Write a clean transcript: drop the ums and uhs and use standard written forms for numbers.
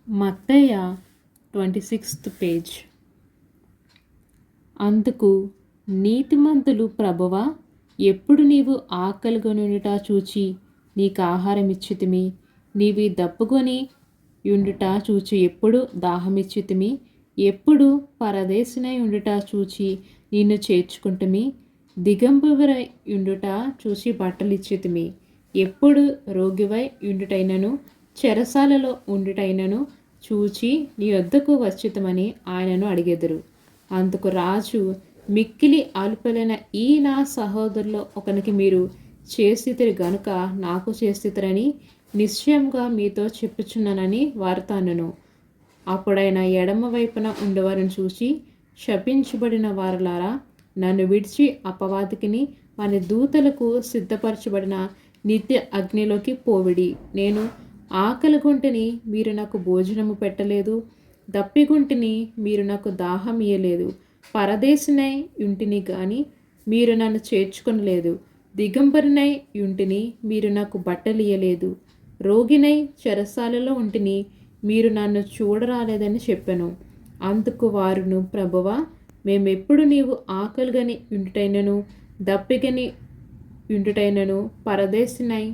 మత్తయి 26th page. అందుకు నీతిమంతులు, ప్రభువా, ఎప్పుడు నీవు ఆకలిగొనుట చూచి నీకు ఆహారం ఇచ్చితిమి, నీవి దప్పుకొని ఉండుట చూచి ఎప్పుడు దాహమిచ్చితిమి, ఎప్పుడు పరదేశినై ఉండుట చూచి నిన్ను చేర్చుకుంటుమి, దిగంబరువై ఉండుట చూచి బట్టలిచ్చితిమి, ఎప్పుడు రోగివై ఉండుటైనను చెరసాలలో ఉండుటైనను చూచి నీ వద్దకు వచ్చితమని ఆయనను అడిగెదరు. అందుకు రాజు, మిక్కిలి అల్పులైన ఈ నా సహోదరులో ఒకనికి మీరు చేసితిరి గనుక నాకు చేసితిరని నిశ్చయంగా మీతో చెప్పుచున్నానని వారితో అనెను. అప్పుడైన ఎడమ వైపున ఉండేవారిని చూసి, శపించబడిన వారలారా, నన్ను విడిచి అపవాదికిని వాని దూతలకు సిద్ధపరచబడిన నిత్య అగ్నిలోకి పోవిడి. నేను ఆకలిగొంటిని, మీరు నాకు భోజనము పెట్టలేదు, దప్పిగొంటిని, మీరు నాకు దాహం ఇయ్యలేదు, పరదేశినై యుంటిని గాని మీరు నన్ను చేర్చుకొనలేదు, దిగంబరినై యుంటిని, మీరు నాకు బట్టలియ్యలేదు, రోగినై చెరసాలలో ఉంటిని, మీరు నన్ను చూడరాలేదని చెప్పెను. అందుకు వారును, ప్రభువా, మేమెప్పుడు నీవు ఆకలిగని ఉండుటైనను దప్పిగని ఉండుటైనను పరదేశినై